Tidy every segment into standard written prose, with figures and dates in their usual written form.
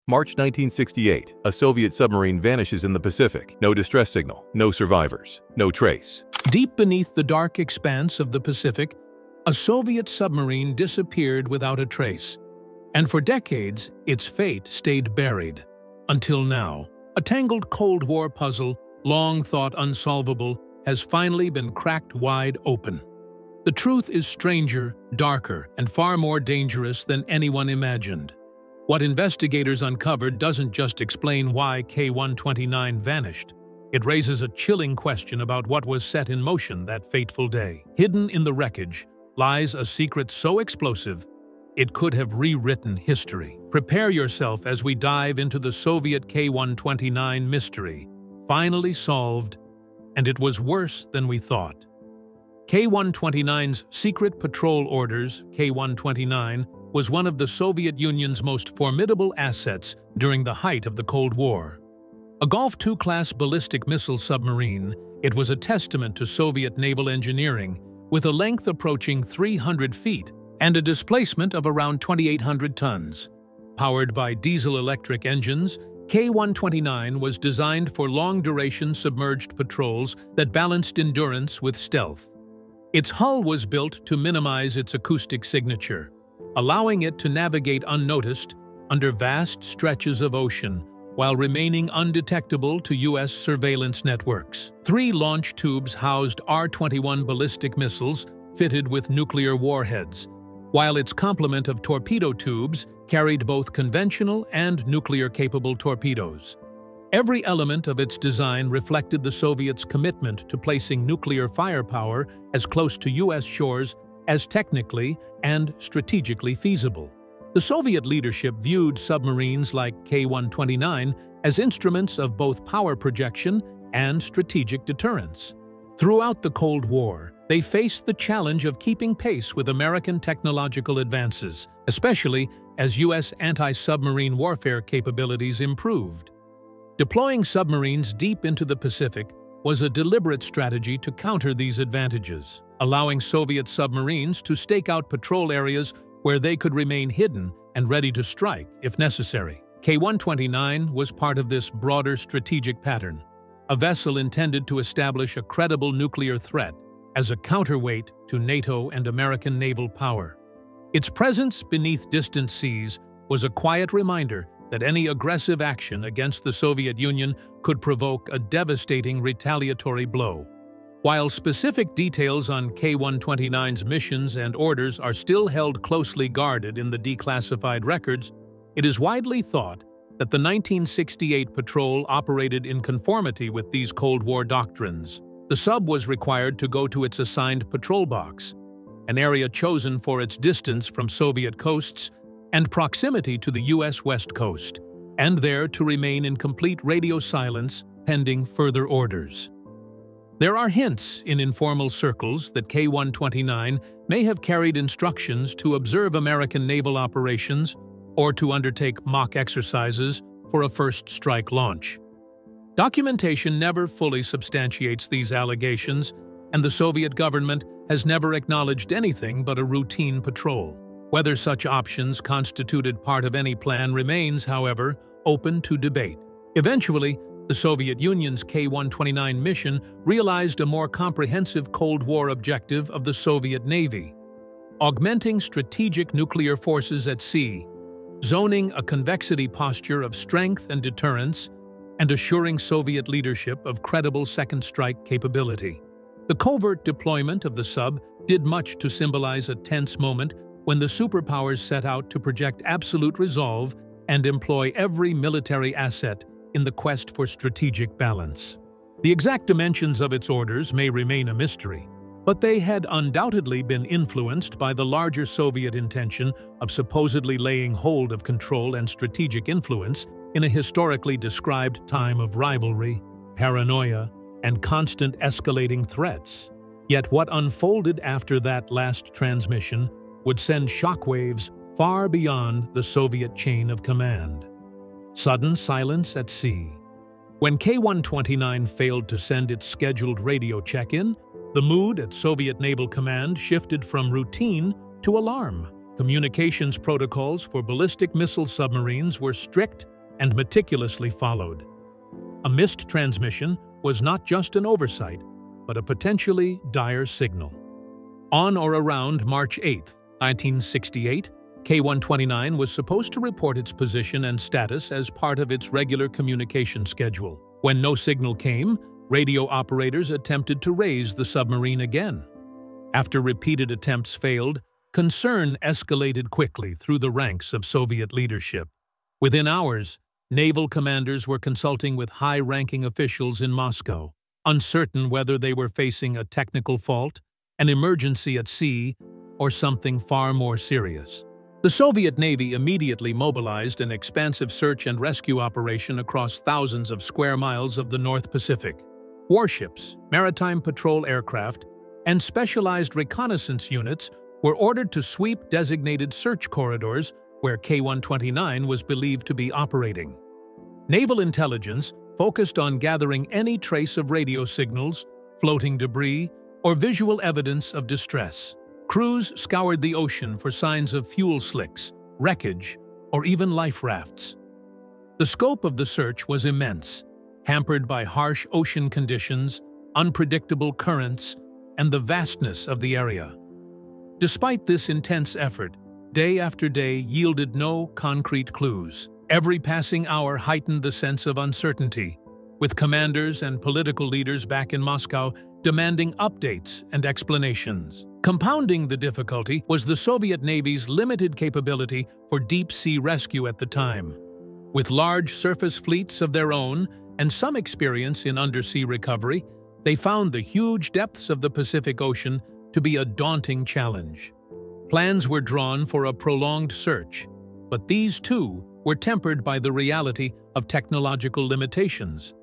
March 1968, a Soviet submarine vanishes in the Pacific. No distress signal, no survivors, no trace. Deep beneath the dark expanse of the Pacific, a Soviet submarine disappeared without a trace. And for decades, its fate stayed buried. Until now, a tangled Cold War puzzle, long thought unsolvable, has finally been cracked wide open. The truth is stranger, darker, and far more dangerous than anyone imagined. What investigators uncovered doesn't just explain why K-129 vanished. It raises a chilling question about what was set in motion that fateful day. Hidden in the wreckage lies a secret so explosive, it could have rewritten history. Prepare yourself as we dive into the Soviet K-129 mystery, finally solved, and it was worse than we thought. K-129's secret patrol orders, K-129, was one of the Soviet Union's most formidable assets during the height of the Cold War. A Golf II class ballistic missile submarine, it was a testament to Soviet naval engineering, with a length approaching 300 feet and a displacement of around 2,800 tons. Powered by diesel-electric engines, K-129 was designed for long-duration submerged patrols that balanced endurance with stealth. Its hull was built to minimize its acoustic signature, allowing it to navigate unnoticed under vast stretches of ocean while remaining undetectable to U.S. surveillance networks. 3 launch tubes housed R-21 ballistic missiles fitted with nuclear warheads, while its complement of torpedo tubes carried both conventional and nuclear-capable torpedoes. Every element of its design reflected the Soviets' commitment to placing nuclear firepower as close to U.S. shores as technically and strategically feasible. The Soviet leadership viewed submarines like K-129 as instruments of both power projection and strategic deterrence. Throughout the Cold War, they faced the challenge of keeping pace with American technological advances, especially as U.S. anti-submarine warfare capabilities improved. Deploying submarines deep into the Pacific was a deliberate strategy to counter these advantages, allowing Soviet submarines to stake out patrol areas where they could remain hidden and ready to strike if necessary. K-129 was part of this broader strategic pattern, a vessel intended to establish a credible nuclear threat as a counterweight to NATO and American naval power. Its presence beneath distant seas was a quiet reminder that any aggressive action against the Soviet Union could provoke a devastating retaliatory blow. While specific details on K-129's missions and orders are still held closely guarded in the declassified records, it is widely thought that the 1968 patrol operated in conformity with these Cold War doctrines. The sub was required to go to its assigned patrol box, an area chosen for its distance from Soviet coasts and proximity to the U.S. West Coast, and there to remain in complete radio silence pending further orders. There are hints in informal circles that K-129 may have carried instructions to observe American naval operations or to undertake mock exercises for a first strike launch. Documentation never fully substantiates these allegations, and the Soviet government has never acknowledged anything but a routine patrol. Whether such options constituted part of any plan remains, however, open to debate. Eventually, the Soviet Union's K-129 mission realized a more comprehensive Cold War objective of the Soviet Navy: augmenting strategic nuclear forces at sea, zoning a convexity posture of strength and deterrence, and assuring Soviet leadership of credible second strike capability. The covert deployment of the sub did much to symbolize a tense moment when the superpowers set out to project absolute resolve and employ every military asset in the quest for strategic balance. The exact dimensions of its orders may remain a mystery, but they had undoubtedly been influenced by the larger Soviet intention of supposedly laying hold of control and strategic influence in a historically described time of rivalry, paranoia, and constant escalating threats. Yet what unfolded after that last transmission would send shockwaves far beyond the Soviet chain of command. Sudden silence at sea. When K-129 failed to send its scheduled radio check-in, the mood at Soviet Naval Command shifted from routine to alarm. Communications protocols for ballistic missile submarines were strict and meticulously followed. A missed transmission was not just an oversight, but a potentially dire signal. On or around March 8, 1968, K-129 was supposed to report its position and status as part of its regular communication schedule. When no signal came, radio operators attempted to raise the submarine again. After repeated attempts failed, concern escalated quickly through the ranks of Soviet leadership. Within hours, naval commanders were consulting with high-ranking officials in Moscow, uncertain whether they were facing a technical fault, an emergency at sea, or something far more serious. The Soviet Navy immediately mobilized an expansive search and rescue operation across thousands of square miles of the North Pacific. Warships, maritime patrol aircraft, and specialized reconnaissance units were ordered to sweep designated search corridors where K-129 was believed to be operating. Naval intelligence focused on gathering any trace of radio signals, floating debris, or visual evidence of distress. Crews scoured the ocean for signs of fuel slicks, wreckage, or even life rafts. The scope of the search was immense, hampered by harsh ocean conditions, unpredictable currents, and the vastness of the area. Despite this intense effort, day after day yielded no concrete clues. Every passing hour heightened the sense of uncertainty, with commanders and political leaders back in Moscow demanding updates and explanations. Compounding the difficulty was the Soviet Navy's limited capability for deep-sea rescue at the time. With large surface fleets of their own and some experience in undersea recovery, they found the huge depths of the Pacific Ocean to be a daunting challenge. Plans were drawn for a prolonged search, but these too were tempered by the reality of technological limitations.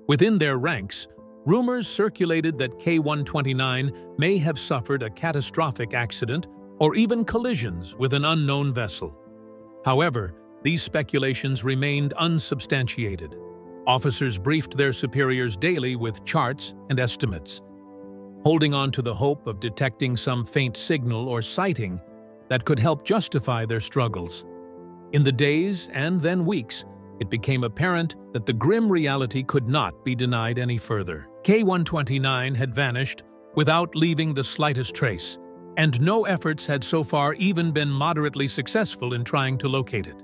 Within their ranks, rumors circulated that K-129 may have suffered a catastrophic accident or even collisions with an unknown vessel. However, these speculations remained unsubstantiated. Officers briefed their superiors daily with charts and estimates, holding on to the hope of detecting some faint signal or sighting that could help justify their struggles. In the days and then weeks, it became apparent that the grim reality could not be denied any further. K-129 had vanished without leaving the slightest trace, and no efforts had so far even been moderately successful in trying to locate it.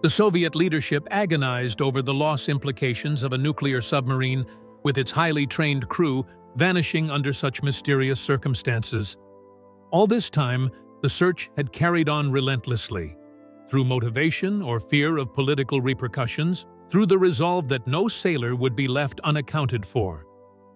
The Soviet leadership agonized over the loss implications of a nuclear submarine with its highly trained crew vanishing under such mysterious circumstances. All this time, the search had carried on relentlessly, through motivation or fear of political repercussions, through the resolve that no sailor would be left unaccounted for.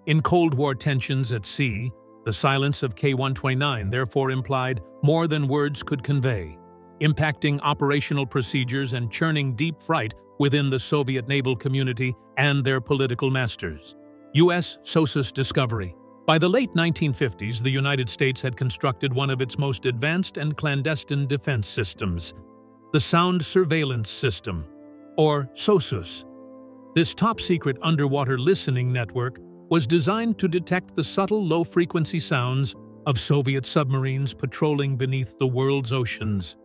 In Cold War tensions at sea, the silence of K-129 therefore implied more than words could convey, impacting operational procedures and churning deep fright within the Soviet naval community and their political masters. U.S. SOSUS discovery. By the late 1950s, the United States had constructed one of its most advanced and clandestine defense systems, the Sound Surveillance System, or SOSUS. This top-secret underwater listening network was designed to detect the subtle low-frequency sounds of Soviet submarines patrolling beneath the world's oceans.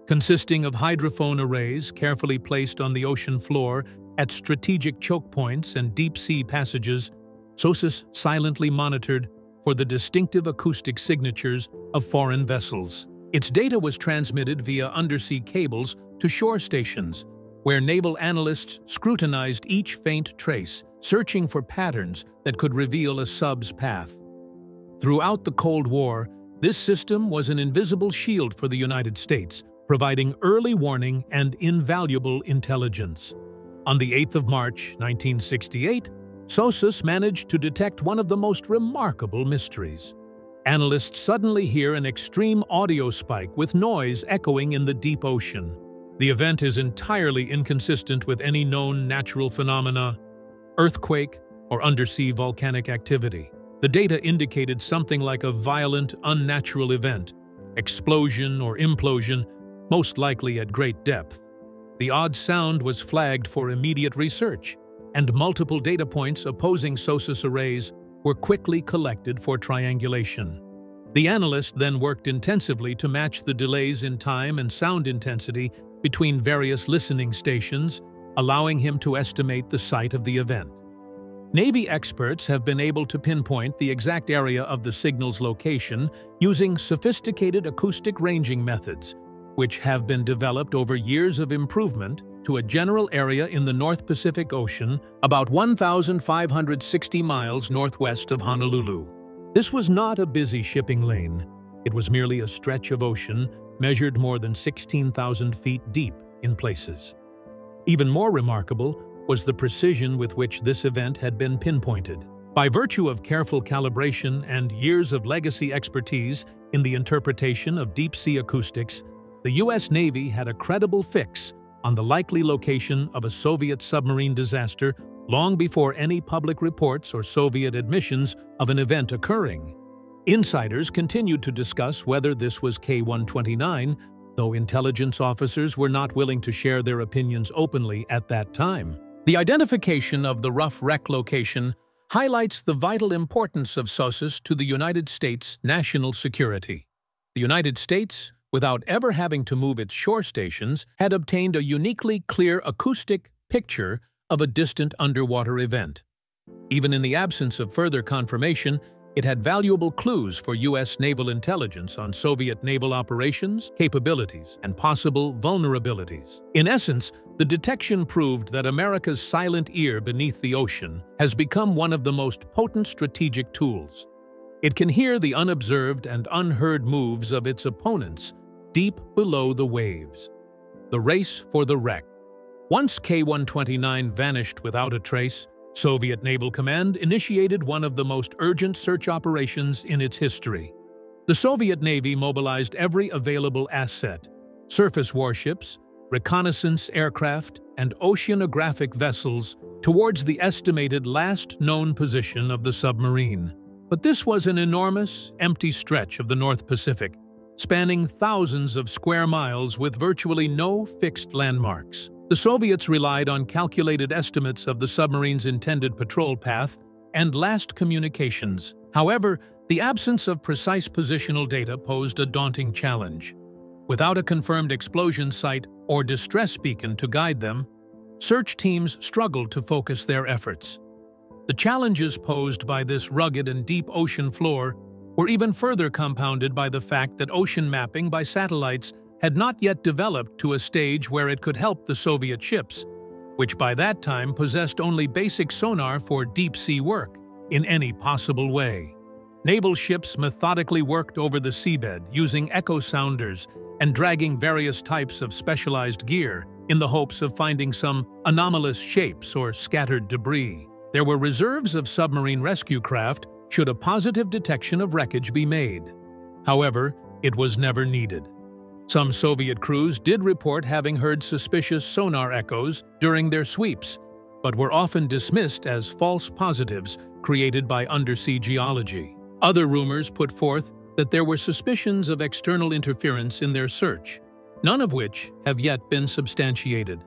Consisting of hydrophone arrays carefully placed on the ocean floor at strategic choke points and deep-sea passages, SOSUS silently monitored for the distinctive acoustic signatures of foreign vessels. Its data was transmitted via undersea cables to shore stations, where naval analysts scrutinized each faint trace, searching for patterns that could reveal a sub's path. Throughout the Cold War, this system was an invisible shield for the United States, providing early warning and invaluable intelligence. On the 8th of March, 1968, SOSUS managed to detect one of the most remarkable mysteries. Analysts suddenly hear an extreme audio spike with noise echoing in the deep ocean. The event is entirely inconsistent with any known natural phenomena, earthquake, or undersea volcanic activity. The data indicated something like a violent, unnatural event, explosion or implosion, most likely at great depth. The odd sound was flagged for immediate research, and multiple data points opposing SOSUS arrays were quickly collected for triangulation. The analyst then worked intensively to match the delays in time and sound intensity between various listening stations, allowing him to estimate the site of the event. Navy experts have been able to pinpoint the exact area of the signal's location using sophisticated acoustic ranging methods, which have been developed over years of improvement to a general area in the North Pacific Ocean, about 1,560 miles northwest of Honolulu. This was not a busy shipping lane. It was merely a stretch of ocean measured more than 16,000 feet deep in places. Even more remarkable was the precision with which this event had been pinpointed. By virtue of careful calibration and years of legacy expertise in the interpretation of deep-sea acoustics, the U.S. Navy had a credible fix on the likely location of a Soviet submarine disaster long before any public reports or Soviet admissions of an event occurring. Insiders continued to discuss whether this was K-129, though intelligence officers were not willing to share their opinions openly at that time. The identification of the rough wreck location highlights the vital importance of SOSUS to the United States' national security. The United States, without ever having to move its shore stations, had obtained a uniquely clear acoustic picture of a distant underwater event. Even in the absence of further confirmation, it had valuable clues for U.S. naval intelligence on Soviet naval operations, capabilities, and possible vulnerabilities. In essence, the detection proved that America's silent ear beneath the ocean has become one of the most potent strategic tools. It can hear the unobserved and unheard moves of its opponents deep below the waves. The race for the wreck. Once K-129 vanished without a trace, Soviet Naval Command initiated one of the most urgent search operations in its history. The Soviet Navy mobilized every available asset: surface warships, reconnaissance aircraft, and oceanographic vessels towards the estimated last known position of the submarine. But this was an enormous, empty stretch of the North Pacific, spanning thousands of square miles with virtually no fixed landmarks. The Soviets relied on calculated estimates of the submarine's intended patrol path and last communications. However, the absence of precise positional data posed a daunting challenge. Without a confirmed explosion site or distress beacon to guide them, search teams struggled to focus their efforts. The challenges posed by this rugged and deep ocean floor were even further compounded by the fact that ocean mapping by satellites had not yet developed to a stage where it could help the Soviet ships, which by that time possessed only basic sonar for deep-sea work, in any possible way. Naval ships methodically worked over the seabed using echo sounders and dragging various types of specialized gear in the hopes of finding some anomalous shapes or scattered debris. There were reserves of submarine rescue craft should a positive detection of wreckage be made. However, it was never needed. Some Soviet crews did report having heard suspicious sonar echoes during their sweeps, but were often dismissed as false positives created by undersea geology. Other rumors put forth that there were suspicions of external interference in their search, none of which have yet been substantiated.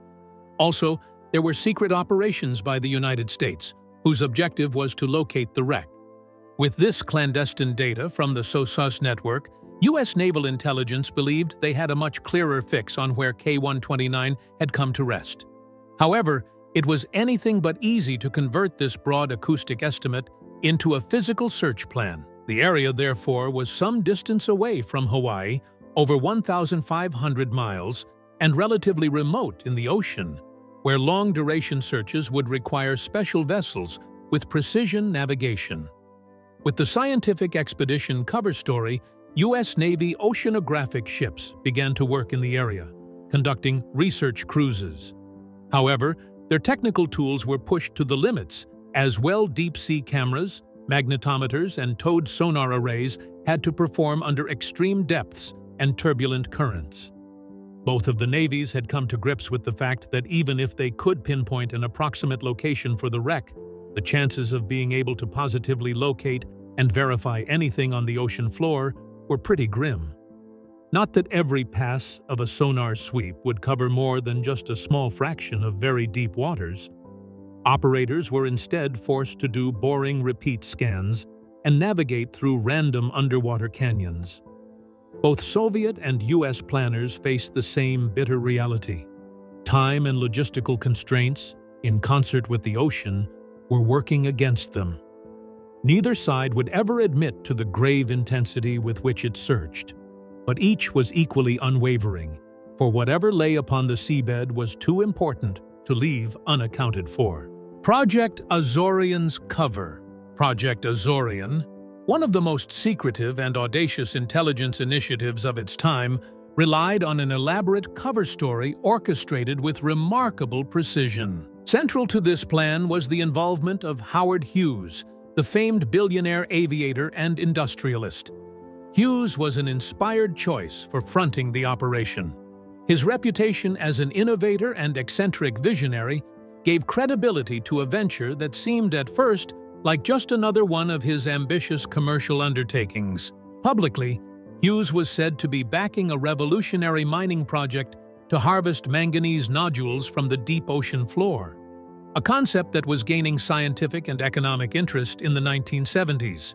Also, there were secret operations by the United States, whose objective was to locate the wreck. With this clandestine data from the SOSUS network, U.S. naval intelligence believed they had a much clearer fix on where K-129 had come to rest. However, it was anything but easy to convert this broad acoustic estimate into a physical search plan. The area, therefore, was some distance away from Hawaii, over 1,500 miles, and relatively remote in the ocean, where long-duration searches would require special vessels with precision navigation. With the scientific expedition cover story, U.S. Navy oceanographic ships began to work in the area, conducting research cruises. However, their technical tools were pushed to the limits, as well deep-sea cameras, magnetometers, and towed sonar arrays had to perform under extreme depths and turbulent currents. Both of the navies had come to grips with the fact that even if they could pinpoint an approximate location for the wreck, the chances of being able to positively locate and verify anything on the ocean floor were pretty grim. Not that every pass of a sonar sweep would cover more than just a small fraction of very deep waters. Operators were instead forced to do boring repeat scans and navigate through random underwater canyons. Both Soviet and U.S. planners faced the same bitter reality. Time and logistical constraints, in concert with the ocean, were working against them. Neither side would ever admit to the grave intensity with which it searched, but each was equally unwavering, for whatever lay upon the seabed was too important to leave unaccounted for. Project Azorean's cover. Project Aoran, one of the most secretive and audacious intelligence initiatives of its time, relied on an elaborate cover story orchestrated with remarkable precision. Central to this plan was the involvement of Howard Hughes, the famed billionaire aviator and industrialist. Hughes was an inspired choice for fronting the operation. His reputation as an innovator and eccentric visionary gave credibility to a venture that seemed at first like just another one of his ambitious commercial undertakings. Publicly, Hughes was said to be backing a revolutionary mining project to harvest manganese nodules from the deep ocean floor, a concept that was gaining scientific and economic interest in the 1970s.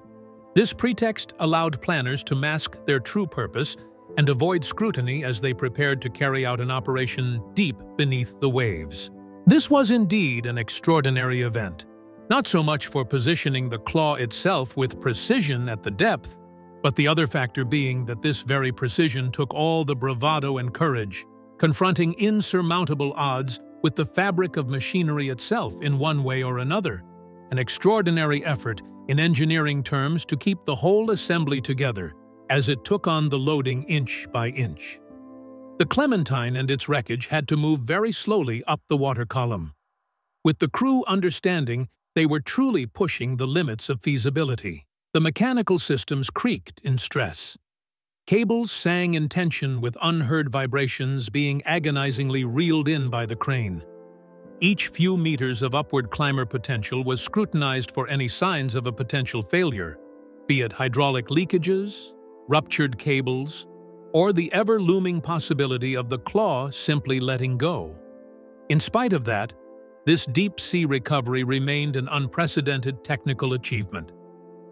This pretext allowed planners to mask their true purpose and avoid scrutiny as they prepared to carry out an operation deep beneath the waves. This was indeed an extraordinary event, not so much for positioning the claw itself with precision at the depth, but the other factor being that this very precision took all the bravado and courage, confronting insurmountable odds with the fabric of machinery itself in one way or another, an extraordinary effort in engineering terms to keep the whole assembly together as it took on the loading inch by inch. The Clementine and its wreckage had to move very slowly up the water column, with the crew understanding they were truly pushing the limits of feasibility. The mechanical systems creaked in stress. Cables sang in tension with unheard vibrations being agonizingly reeled in by the crane. Each few meters of upward climber potential was scrutinized for any signs of a potential failure, be it hydraulic leakages, ruptured cables, or the ever-looming possibility of the claw simply letting go. In spite of that, this deep-sea recovery remained an unprecedented technical achievement.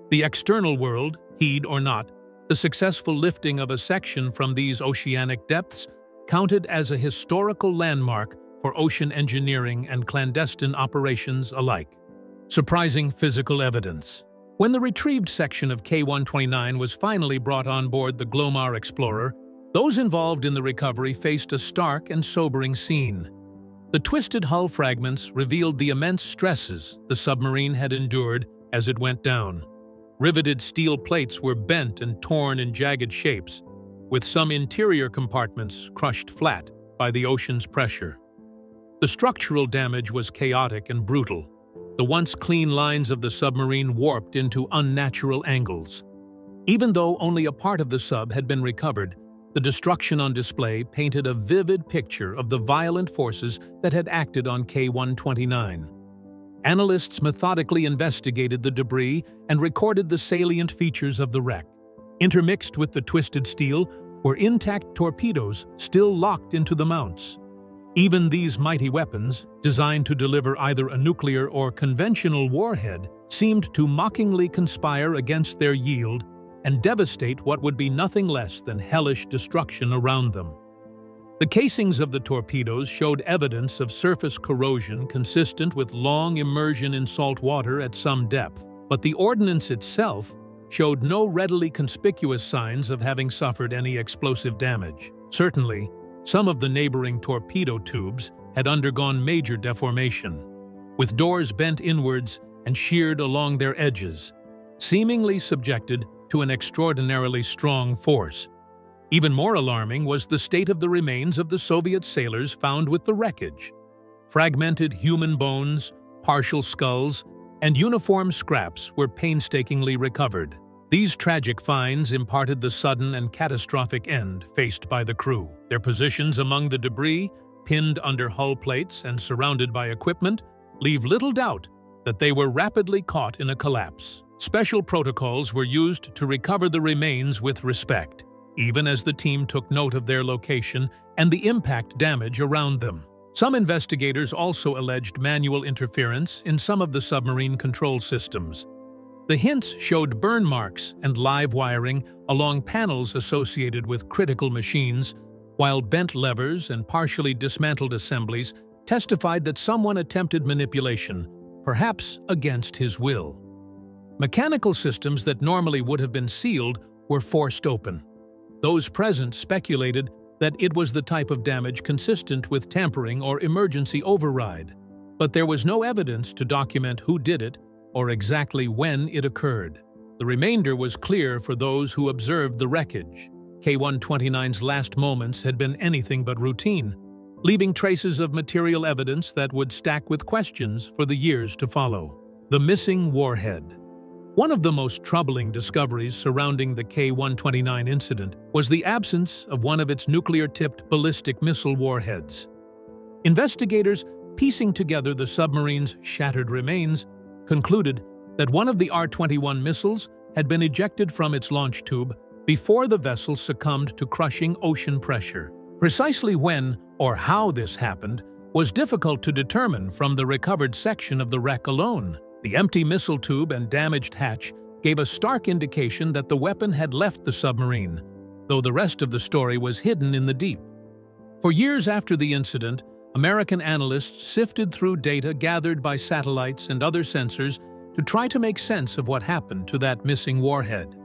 The external world, heed or not, the successful lifting of a section from these oceanic depths counted as a historical landmark for ocean engineering and clandestine operations alike. Surprising physical evidence. When the retrieved section of K-129 was finally brought on board the Glomar Explorer, those involved in the recovery faced a stark and sobering scene. The twisted hull fragments revealed the immense stresses the submarine had endured as it went down. Riveted steel plates were bent and torn in jagged shapes, with some interior compartments crushed flat by the ocean's pressure. The structural damage was chaotic and brutal, the once clean lines of the submarine warped into unnatural angles. Even though only a part of the sub had been recovered, the destruction on display painted a vivid picture of the violent forces that had acted on K-129. Analysts methodically investigated the debris and recorded the salient features of the wreck. Intermixed with the twisted steel were intact torpedoes still locked into the mounts. Even these mighty weapons, designed to deliver either a nuclear or conventional warhead, seemed to mockingly conspire against their yield and devastate what would be nothing less than hellish destruction around them. The casings of the torpedoes showed evidence of surface corrosion consistent with long immersion in salt water at some depth, but the ordnance itself showed no readily conspicuous signs of having suffered any explosive damage. Certainly, some of the neighboring torpedo tubes had undergone major deformation, with doors bent inwards and sheared along their edges, seemingly subjected to an extraordinarily strong force. Even more alarming was the state of the remains of the Soviet sailors found with the wreckage. Fragmented human bones, partial skulls, and uniform scraps were painstakingly recovered. These tragic finds imparted the sudden and catastrophic end faced by the crew. Their positions among the debris, pinned under hull plates and surrounded by equipment, leave little doubt that they were rapidly caught in a collapse. Special protocols were used to recover the remains with respect, even as the team took note of their location and the impact damage around them. Some investigators also alleged manual interference in some of the submarine control systems. The hints showed burn marks and live wiring along panels associated with critical machines, while bent levers and partially dismantled assemblies testified that someone attempted manipulation, perhaps against his will. Mechanical systems that normally would have been sealed were forced open. Those present speculated that it was the type of damage consistent with tampering or emergency override, but there was no evidence to document who did it or exactly when it occurred. The remainder was clear for those who observed the wreckage. K-129's last moments had been anything but routine, leaving traces of material evidence that would stack with questions for the years to follow. The missing warhead. One of the most troubling discoveries surrounding the K-129 incident was the absence of one of its nuclear-tipped ballistic missile warheads. Investigators, piecing together the submarine's shattered remains, concluded that one of the R-21 missiles had been ejected from its launch tube before the vessel succumbed to crushing ocean pressure. Precisely when or how this happened was difficult to determine from the recovered section of the wreck alone. The empty missile tube and damaged hatch gave a stark indication that the weapon had left the submarine, though the rest of the story was hidden in the deep. For years after the incident, American analysts sifted through data gathered by satellites and other sensors to try to make sense of what happened to that missing warhead.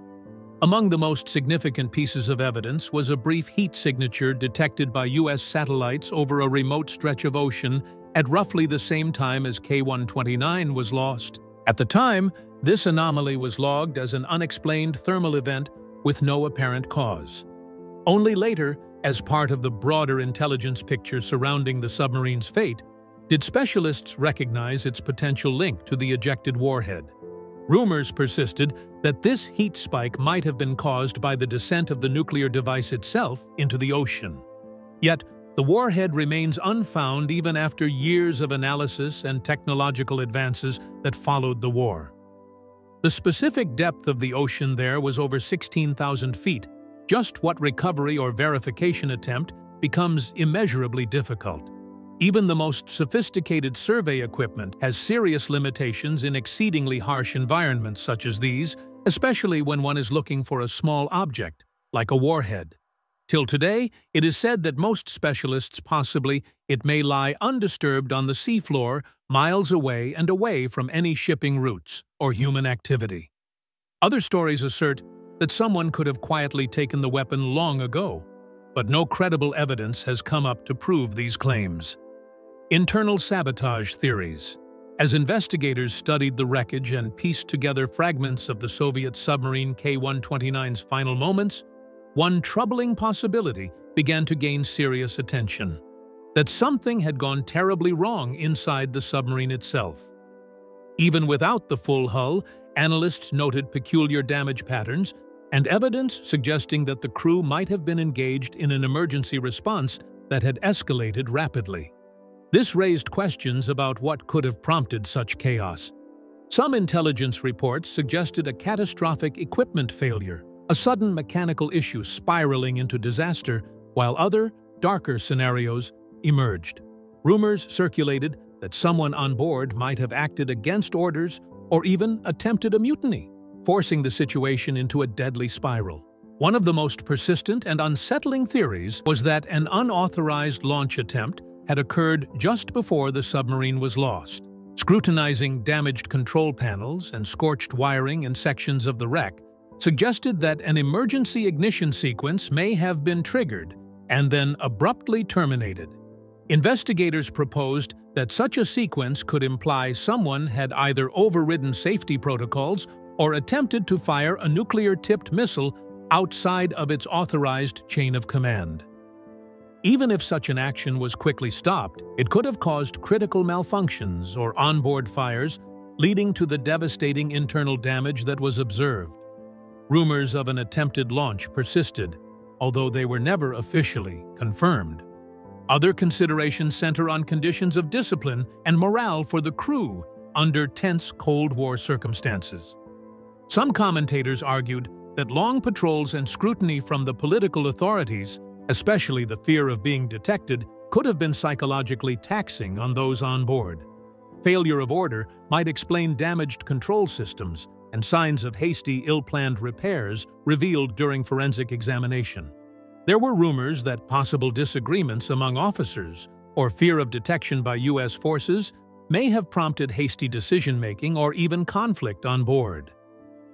Among the most significant pieces of evidence was a brief heat signature detected by U.S. satellites over a remote stretch of ocean at roughly the same time as K-129 was lost. At the time, this anomaly was logged as an unexplained thermal event with no apparent cause. Only later, as part of the broader intelligence picture surrounding the submarine's fate, did specialists recognize its potential link to the ejected warhead. Rumors persisted that this heat spike might have been caused by the descent of the nuclear device itself into the ocean. Yet, the warhead remains unfound even after years of analysis and technological advances that followed the war. The specific depth of the ocean there was over 16,000 feet, just what recovery or verification attempt becomes immeasurably difficult. Even the most sophisticated survey equipment has serious limitations in exceedingly harsh environments such as these, especially when one is looking for a small object, like a warhead. Till today, it is said that most specialists possibly it may lie undisturbed on the seafloor, miles away and away from any shipping routes or human activity. Other stories assert that someone could have quietly taken the weapon long ago, but no credible evidence has come up to prove these claims. Internal sabotage theories. As investigators studied the wreckage and pieced together fragments of the Soviet submarine K-129's final moments, one troubling possibility began to gain serious attention: that something had gone terribly wrong inside the submarine itself. Even without the full hull, analysts noted peculiar damage patterns and evidence suggesting that the crew might have been engaged in an emergency response that had escalated rapidly. This raised questions about what could have prompted such chaos. Some intelligence reports suggested a catastrophic equipment failure, a sudden mechanical issue spiraling into disaster, while other, darker scenarios emerged. Rumors circulated that someone on board might have acted against orders or even attempted a mutiny, forcing the situation into a deadly spiral. One of the most persistent and unsettling theories was that an unauthorized launch attempt had occurred just before the submarine was lost. Scrutinizing damaged control panels and scorched wiring in sections of the wreck suggested that an emergency ignition sequence may have been triggered and then abruptly terminated. Investigators proposed that such a sequence could imply someone had either overridden safety protocols or attempted to fire a nuclear-tipped missile outside of its authorized chain of command. Even if such an action was quickly stopped, it could have caused critical malfunctions or onboard fires, leading to the devastating internal damage that was observed. Rumors of an attempted launch persisted, although they were never officially confirmed. Other considerations center on conditions of discipline and morale for the crew under tense Cold War circumstances. Some commentators argued that long patrols and scrutiny from the political authorities, especially the fear of being detected, could have been psychologically taxing on those on board. Failure of order might explain damaged control systems and signs of hasty, ill-planned repairs revealed during forensic examination. There were rumors that possible disagreements among officers or fear of detection by U.S. forces may have prompted hasty decision-making or even conflict on board.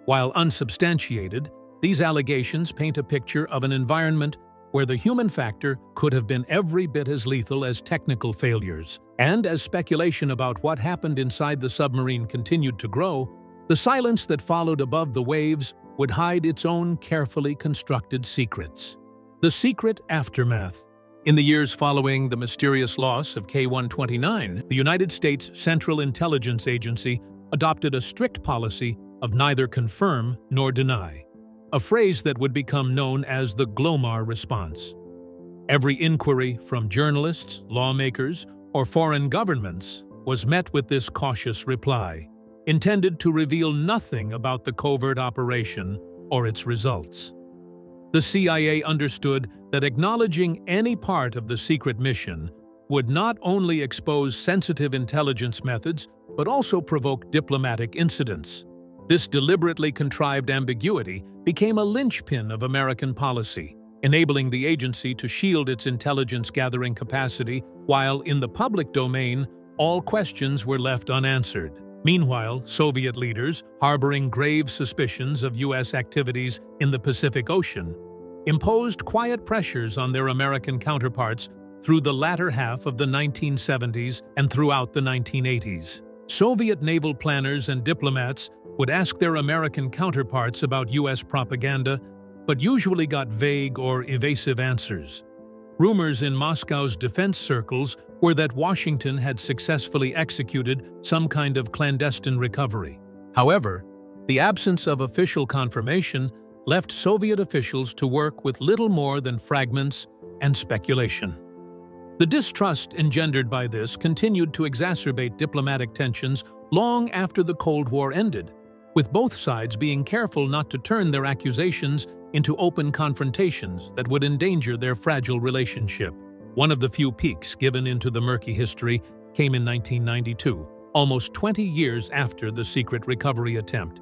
While unsubstantiated, these allegations paint a picture of an environment where the human factor could have been every bit as lethal as technical failures. And as speculation about what happened inside the submarine continued to grow, the silence that followed above the waves would hide its own carefully constructed secrets. The secret aftermath. In the years following the mysterious loss of K-129, the United States Central Intelligence Agency adopted a strict policy of neither confirm nor deny, a phrase that would become known as the Glomar response. Every inquiry from journalists, lawmakers, or foreign governments was met with this cautious reply, intended to reveal nothing about the covert operation or its results. The CIA understood that acknowledging any part of the secret mission would not only expose sensitive intelligence methods, but also provoke diplomatic incidents. This deliberately contrived ambiguity became a linchpin of American policy, enabling the agency to shield its intelligence-gathering capacity while, in the public domain, all questions were left unanswered. Meanwhile, Soviet leaders, harboring grave suspicions of U.S. activities in the Pacific Ocean, imposed quiet pressures on their American counterparts through the latter half of the 1970s and throughout the 1980s. Soviet naval planners and diplomats would ask their American counterparts about U.S. propaganda, but usually got vague or evasive answers. Rumors in Moscow's defense circles were that Washington had successfully executed some kind of clandestine recovery. However, the absence of official confirmation left Soviet officials to work with little more than fragments and speculation. The distrust engendered by this continued to exacerbate diplomatic tensions long after the Cold War ended, with both sides being careful not to turn their accusations into open confrontations that would endanger their fragile relationship. One of the few peeks given into the murky history came in 1992, almost 20 years after the secret recovery attempt.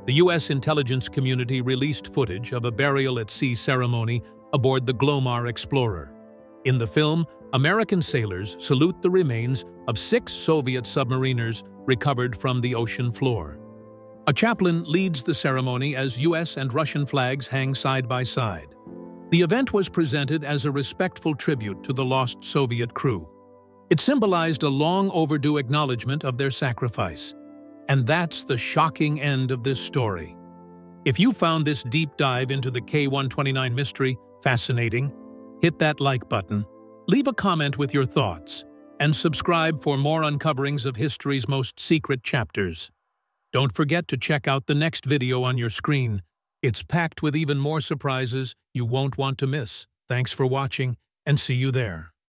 The U.S. intelligence community released footage of a burial-at-sea ceremony aboard the Glomar Explorer. In the film, American sailors salute the remains of 6 Soviet submariners recovered from the ocean floor. A chaplain leads the ceremony as U.S. and Russian flags hang side by side. The event was presented as a respectful tribute to the lost Soviet crew. It symbolized a long-overdue acknowledgement of their sacrifice. And that's the shocking end of this story. If you found this deep dive into the K-129 mystery fascinating, hit that like button, leave a comment with your thoughts, and subscribe for more uncoverings of history's most secret chapters. Don't forget to check out the next video on your screen. It's packed with even more surprises you won't want to miss. Thanks for watching, and see you there.